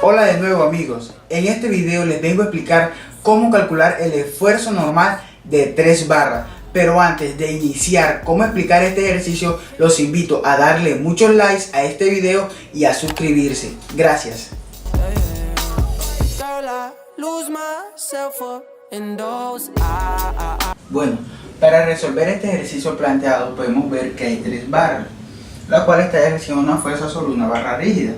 Hola de nuevo amigos, en este video les vengo a explicar cómo calcular el esfuerzo normal de 3 barras. Pero antes de iniciar cómo explicar este ejercicio, los invito a darle muchos likes a este video y a suscribirse. Gracias. Bueno, para resolver este ejercicio planteado podemos ver que hay 3 barras, la cual está ejerciendo una fuerza sobre una barra rígida.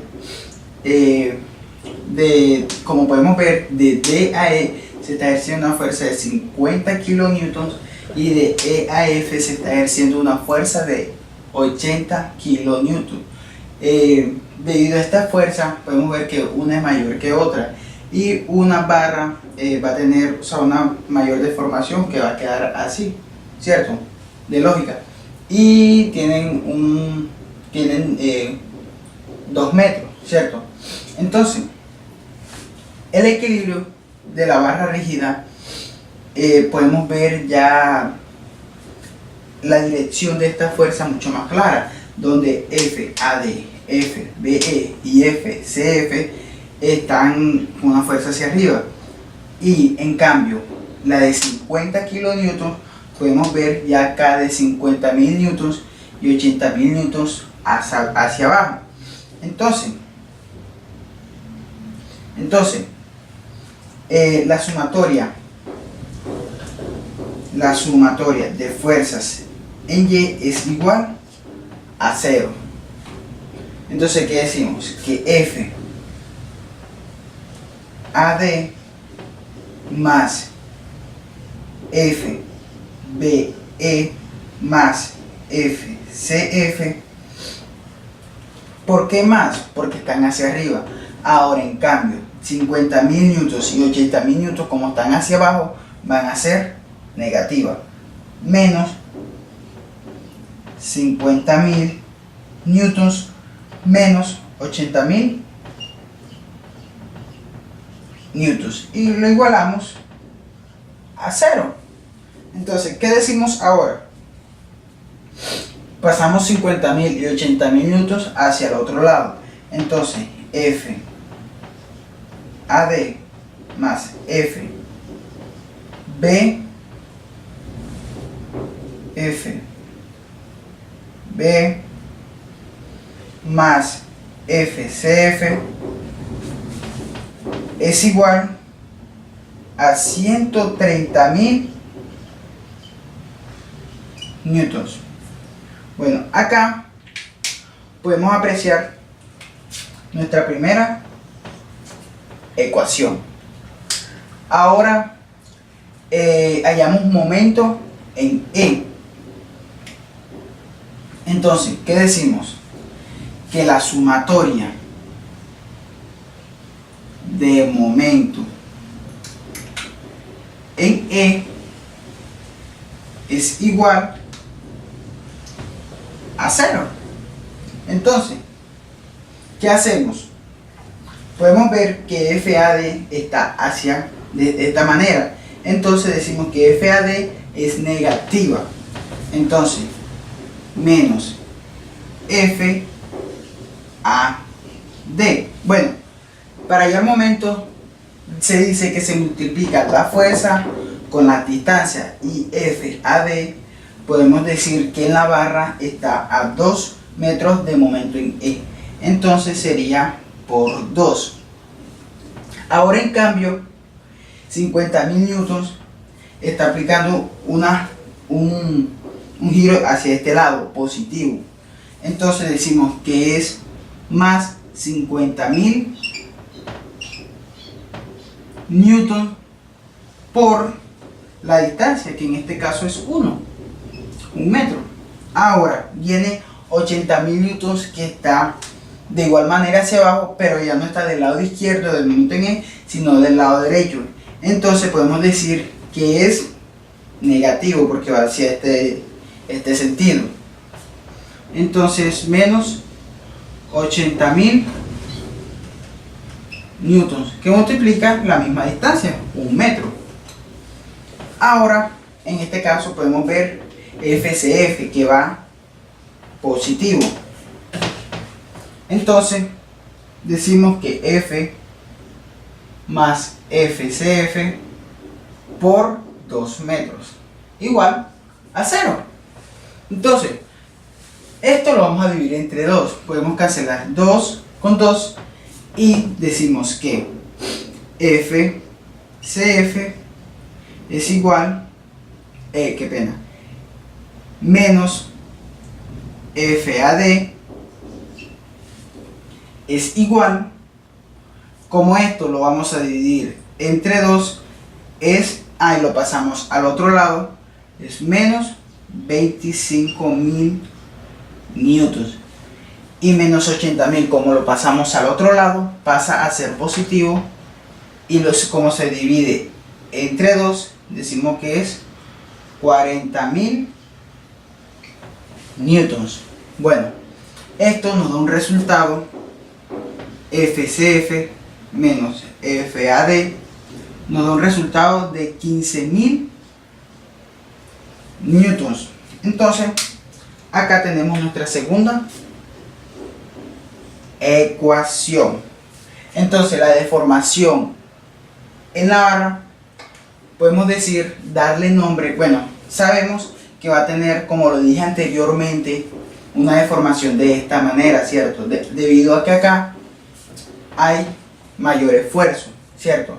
Como podemos ver, de D a E se está ejerciendo una fuerza de 50 kilonewtons y de E a F se está ejerciendo una fuerza de 80 kilonewtons. Debido a esta fuerza podemos ver que una es mayor que otra y una barra va a tener una mayor deformación, que va a quedar así, ¿cierto? De lógica. Y tienen 2 metros, ¿cierto? Entonces, el equilibrio de la barra rígida, podemos ver ya la dirección de esta fuerza mucho más clara, donde FAD, FBE y FCF están con una fuerza hacia arriba, y en cambio la de 50 kilonewtons podemos ver ya acá de 50.000 newtons y 80.000 newtons hacia abajo. Entonces la sumatoria de fuerzas en Y es igual a 0. Entonces, ¿qué decimos? Que F AD más FBE más FCF. ¿Por qué más? Porque están hacia arriba. Ahora, en cambio, 50.000 newtons y 80.000 newtons, como están hacia abajo, van a ser negativas. Menos 50.000 newtons menos 80.000 newtons. Y lo igualamos a 0. Entonces, ¿qué decimos ahora? Pasamos 50.000 y 80.000 newtons hacia el otro lado. Entonces, F AD más F B más FCF es igual a 130.000 newtons. Bueno, acá podemos apreciar nuestra primera ecuación. Ahora hallamos momento en E. Entonces, ¿qué decimos? Que la sumatoria de momento en E es igual a 0. Entonces, ¿qué hacemos? Podemos ver que FAD está de esta manera. Entonces decimos que FAD es negativa. Entonces, menos FAD. Bueno, para hallar momento se dice que se multiplica la fuerza con la distancia, y FAD podemos decir que en la barra está a 2 metros de momento en E. Entonces sería por 2. Ahora, en cambio, 50.000 newtons está aplicando un giro hacia este lado, positivo. Entonces decimos que es más 50.000 newtons por la distancia, que en este caso es 1 metro. Ahora viene 80.000 newtons, que está de igual manera hacia abajo, pero ya no está del lado izquierdo del momento en E, sino del lado derecho. Entonces podemos decir que es negativo, porque va hacia este sentido. Entonces, menos 80.000 newtons, que multiplica la misma distancia, 1 metro. Ahora, en este caso podemos ver FCF, que va positivo. Entonces decimos que F más FCF por 2 metros igual a 0. Entonces, esto lo vamos a dividir entre 2. Podemos cancelar 2 con 2 y decimos que FCF es igual, menos FAD es igual, como esto lo vamos a dividir entre 2, es, y lo pasamos al otro lado, es menos 25.000 newtons. Y menos 80.000, como lo pasamos al otro lado, pasa a ser positivo. Y como se divide entre 2, decimos que es 40.000 newtons. Bueno, esto nos da un resultado, FCF menos FAD, nos da un resultado de 15.000 newtons. Entonces, acá tenemos nuestra segunda ecuación. Entonces, la deformación en la barra, podemos decir, darle nombre. Bueno, sabemos que va a tener, como lo dije anteriormente, una deformación de esta manera, ¿cierto? Debido a que acá hay mayor esfuerzo, ¿cierto?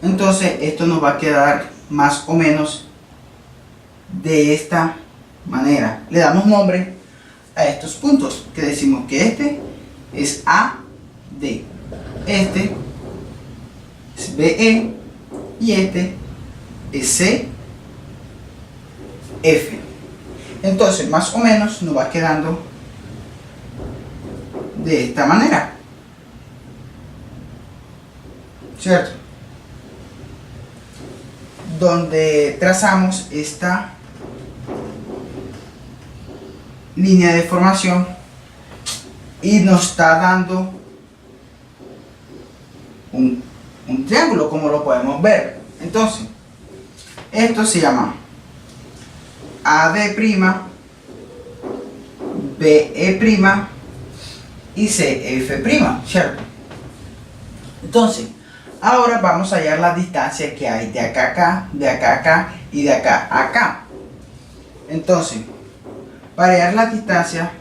Entonces, esto nos va a quedar más o menos de esta manera. Le damos nombre a estos puntos, que decimos que este es AD, este es BE y este es CF. Entonces, más o menos nos va quedando de esta manera, ¿cierto? Donde trazamos esta línea de formación y nos está dando un triángulo, como lo podemos ver. Entonces, esto se llama AD', BE' y CF', ¿cierto? Entonces, ahora vamos a hallar la distancia que hay de acá a acá, de acá a acá y de acá a acá. Entonces, para hallar la distancia,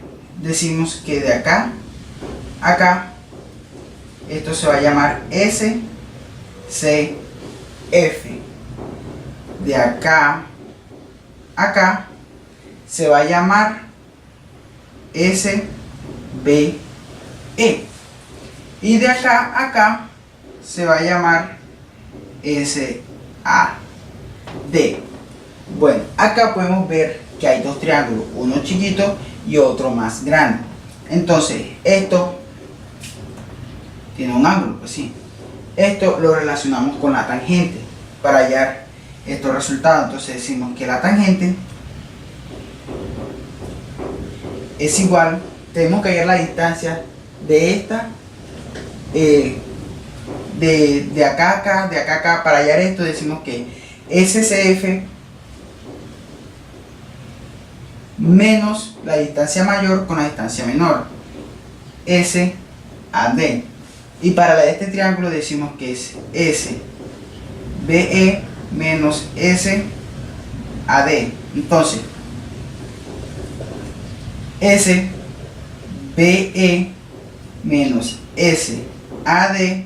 decimos que de acá a acá, esto se va a llamar SCF. De acá a acá se va a llamar SBE. Y de acá a acá se va a llamar SAD. Bueno, acá podemos ver que hay dos triángulos, uno chiquito y otro más grande. Entonces, esto tiene un ángulo, pues sí. Esto lo relacionamos con la tangente para hallar estos resultados. Entonces decimos que la tangente es igual, tenemos que hallar la distancia de esta, de acá a acá, de acá a acá. Para hallar esto decimos que SCF menos la distancia mayor con la distancia menor, SAD. Y para este triángulo decimos que es SBE menos SAD. Entonces, SBE menos SAD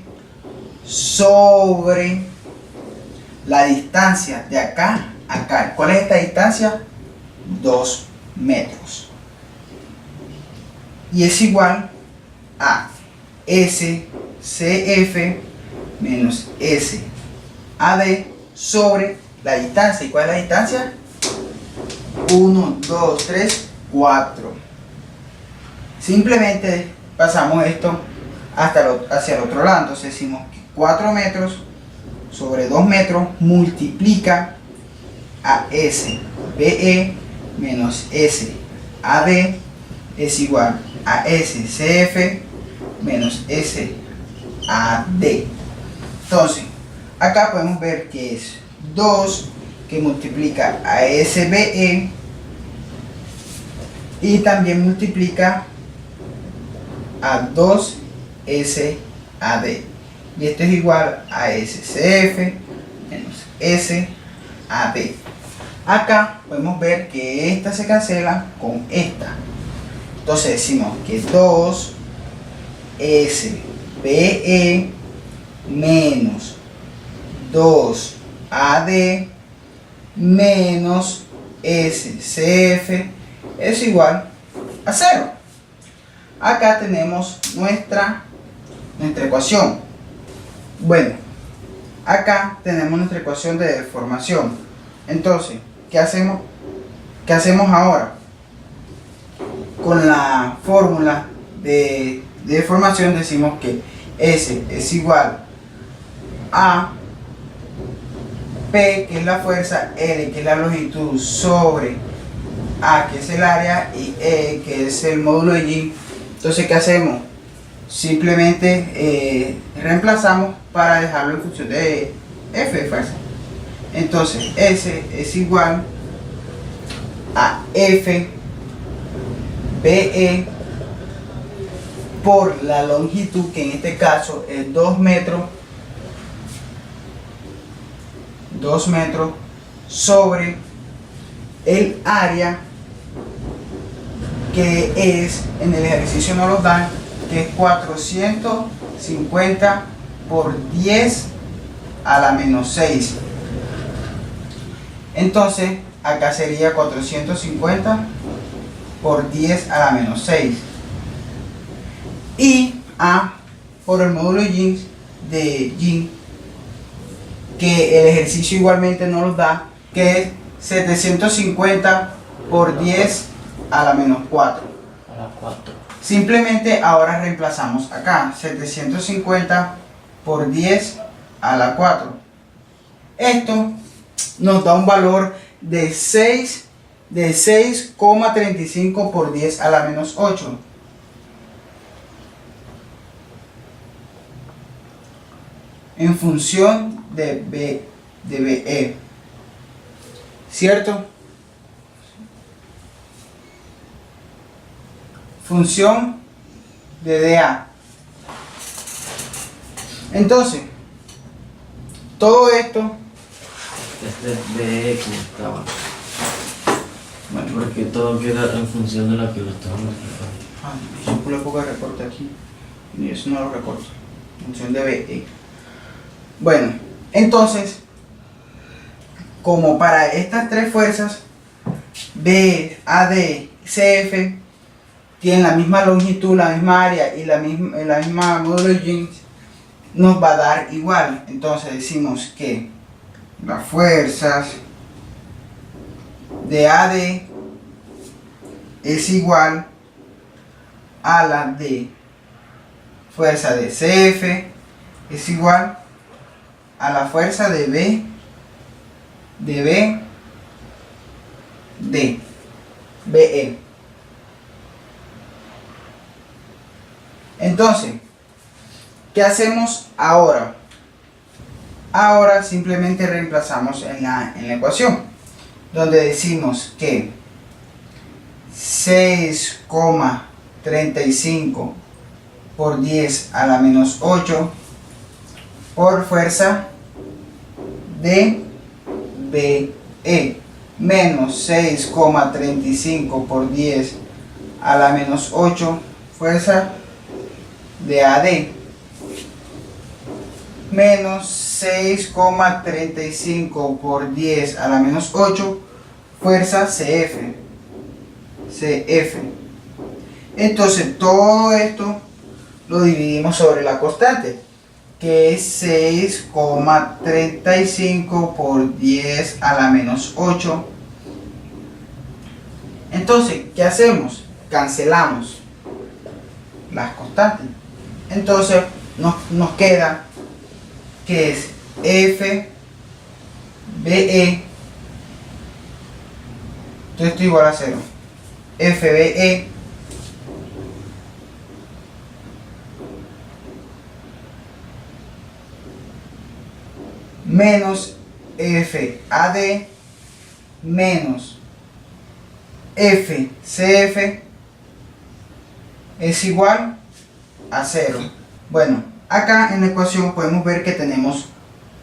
sobre la distancia de acá a acá. ¿Cuál es esta distancia? 2 metros. Y es igual a SCF menos SAD sobre la distancia. ¿Y cuál es la distancia? 1, 2, 3, 4. Simplemente pasamos esto hacia el otro lado. Entonces decimos que 4 metros sobre 2 metros multiplica a SBE menos SAD es igual a SCF menos SAD. Entonces, acá podemos ver que es 2 que multiplica a SBE y también multiplica a 2 SAD. y esto es igual a SCF menos SAD. Acá podemos ver que esta se cancela con esta, entonces decimos que 2SBE menos 2AD menos SCF es igual a 0. Acá tenemos nuestra ecuación. Bueno, acá tenemos nuestra ecuación de deformación. Entonces, ¿qué hacemos ahora? Con la fórmula de deformación decimos que S es igual a P, que es la fuerza, L, que es la longitud, sobre A, que es el área, y E, que es el módulo de G. Entonces, ¿qué hacemos? Simplemente reemplazamos para dejarlo en función de F de fuerza. Entonces, S es igual a F BE por la longitud, que en este caso es 2 metros, sobre el área, que es, en el ejercicio no lo dan, que es 450 por 10 a la menos 6. Entonces acá sería 450 por 10 a la menos 6, y A por el módulo de G, que el ejercicio igualmente no nos da, que es 750 por 10 a la menos 4. A la 4. Simplemente ahora reemplazamos acá 750 por 10 a la 4. Esto nos da un valor de 6,35 por 10 a la menos 8. En función de BE, ¿cierto? Función de DA. Entonces, todo esto, Este es de X estaba. Bueno, porque todo queda en función de la que lo estamos explicando. yo puse poco de recorte aquí y eso no lo recorto. Función de BE. Bueno, entonces, como para estas tres fuerzas, B, AD, CF, tienen la misma longitud, la misma área y la misma módulo de G, nos va a dar igual. Entonces decimos que las fuerzas de AD es igual a la de fuerza de CF es igual a la fuerza de BE. Entonces, ¿qué hacemos ahora? Ahora simplemente reemplazamos en la ecuación, donde decimos que 6,35 por 10 a la menos 8 por fuerza de BE menos 6,35 por 10 a la menos 8 fuerza de AD menos 6,35 por 10 a la menos 8 fuerza CF. Entonces todo esto lo dividimos sobre la constante, que es 6,35 por 10 a la menos 8. Entonces, ¿qué hacemos? Cancelamos las constantes. Entonces nos queda que es FBE, todo esto igual a 0. FBE menos FAD menos FCF es igual a 0. Bueno, acá en la ecuación podemos ver que tenemos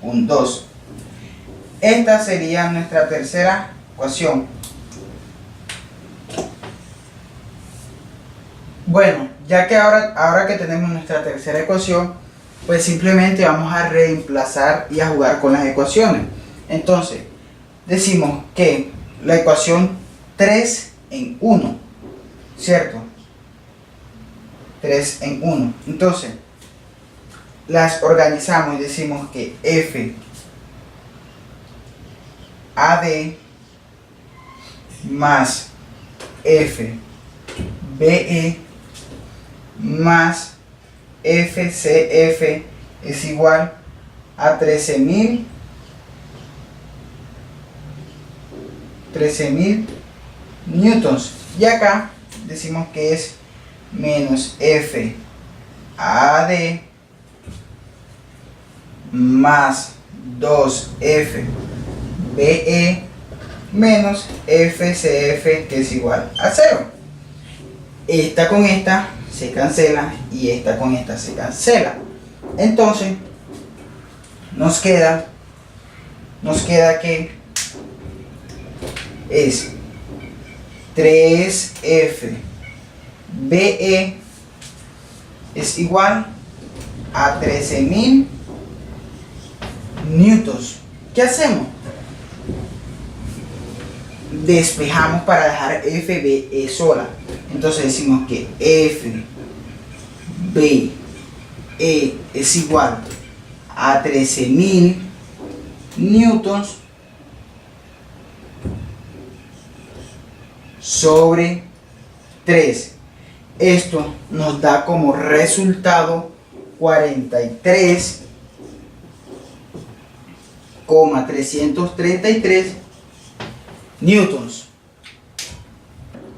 un 2. Esta sería nuestra tercera ecuación. Bueno, ya que ahora que tenemos nuestra tercera ecuación, pues simplemente vamos a reemplazar y a jugar con las ecuaciones. Entonces, decimos que la ecuación 3 en 1, ¿cierto? 3 en 1. Entonces, las organizamos y decimos que f AD más f BE más FCF es igual a 13.000 newtons, y acá decimos que es menos F AD más 2F BE menos FCF, que es igual a 0. Esta con esta se cancela y esta con esta se cancela. Entonces nos queda que es 3F BE es igual a 13.000 newtons. ¿Qué hacemos? Despejamos para dejar FBE sola. Entonces decimos que FBE es igual a 13.000 newtons sobre 3. Esto nos da como resultado 43,333 newtons.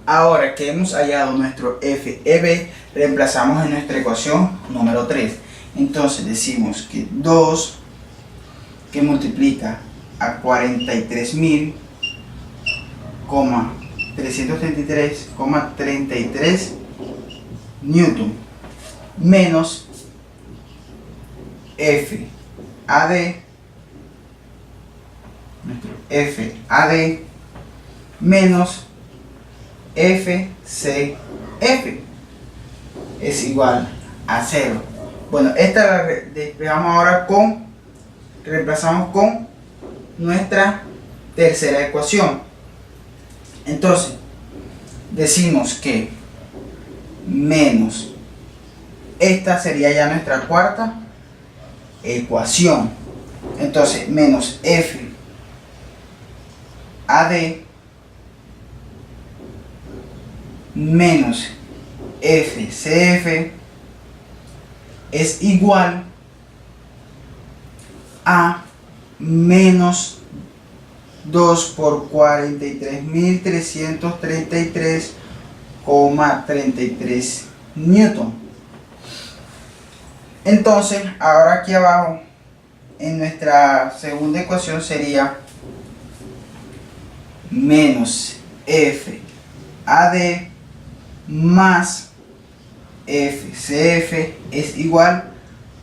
Ahora que hemos hallado nuestro FEB, reemplazamos en nuestra ecuación número 3. Entonces decimos que 2 que multiplica a 43,333,33 newton menos FAD, nuestro FAD menos FCF es igual a 0. Bueno, esta la despejamos ahora reemplazamos con nuestra tercera ecuación. Entonces decimos que menos, esta sería ya nuestra cuarta ecuación. Entonces menos F AD menos FCF es igual a menos 2 por 43.333,33 newton. Entonces ahora aquí abajo en nuestra segunda ecuación sería menos FAD más FCF es igual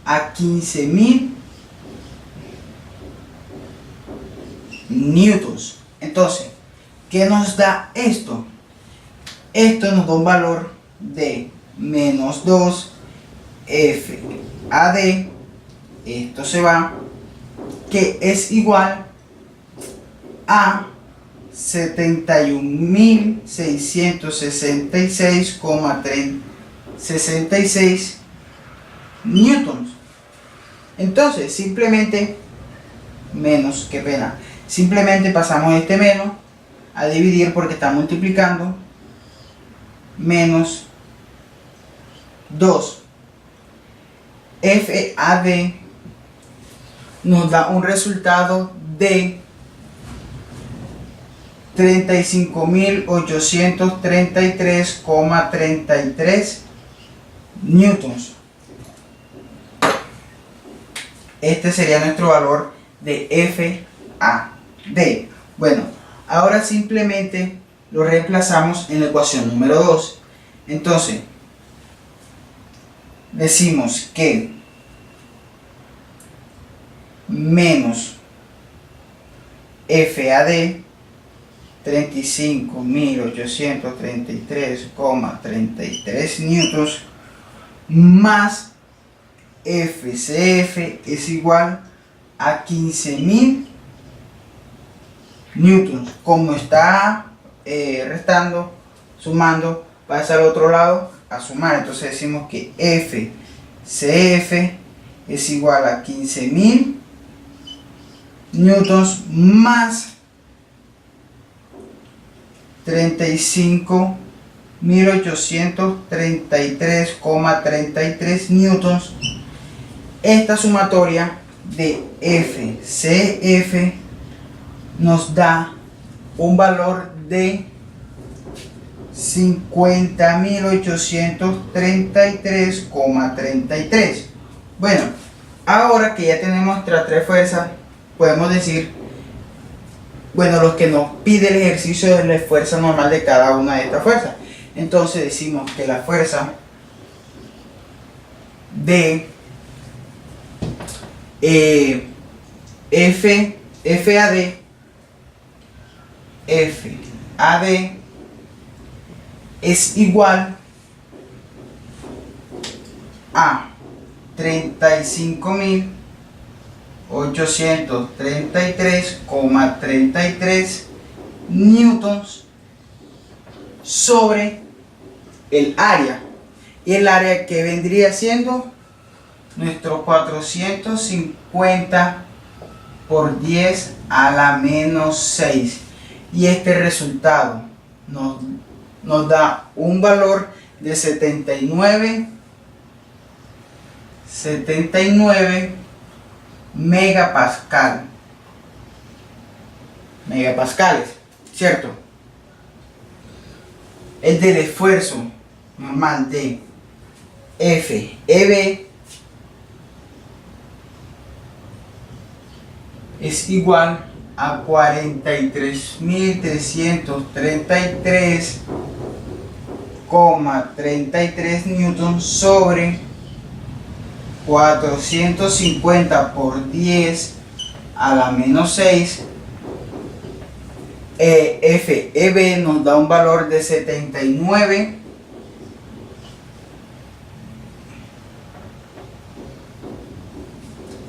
a 15.000 newtons. Entonces, ¿qué nos da esto? Esto nos da un valor de menos 2 FAD, esto se va, que es igual a 71.666,66 newtons. Entonces simplemente menos, qué pena, simplemente pasamos este menos a dividir porque está multiplicando, menos 2 FAD nos da un resultado de 35.833,33 newtons. Este sería nuestro valor de FAD. Bueno, ahora simplemente lo reemplazamos en la ecuación número 2. Entonces, decimos que menos FAD 35.833,33 newtons más FCF es igual a 15.000 newtons. Como está restando, sumando, pasa al otro lado a sumar. Entonces decimos que FCF es igual a 15.000 newtons más 35.833,33 newtons. Esta sumatoria de FCF nos da un valor de 50.833,33. Bueno, ahora que ya tenemos nuestras tres fuerzas, podemos decir, bueno, lo que nos pide el ejercicio es la fuerza normal de cada una de estas fuerzas. Entonces decimos que la fuerza de FAD es igual a 35.833,33 newtons sobre el área. Y el área que vendría siendo nuestro 450 por 10 a la menos 6. Y este resultado nos da un valor de 79 megapascales, ¿cierto? El del esfuerzo normal de FEB es igual a 43.333,33 newtons sobre 450 por 10 a la menos 6. FEB nos da un valor de 79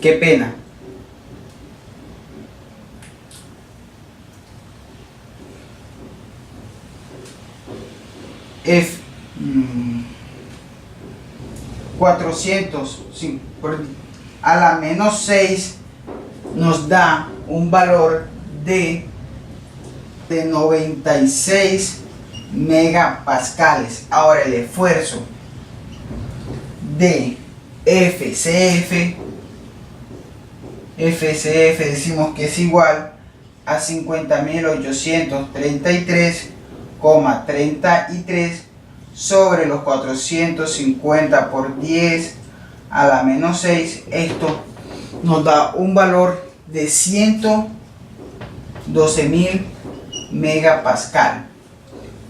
qué pena, F 400 a la menos 6 nos da un valor de 96 megapascales. Ahora el esfuerzo de FCF decimos que es igual a 50.833,33 sobre los 450 por 10 a la menos 6. Esto nos da un valor de 112.000 megapascal.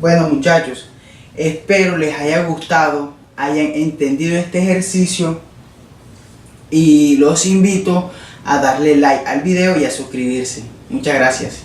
Bueno, muchachos, espero les haya gustado, hayan entendido este ejercicio y los invito a darle like al video y a suscribirse. Muchas gracias.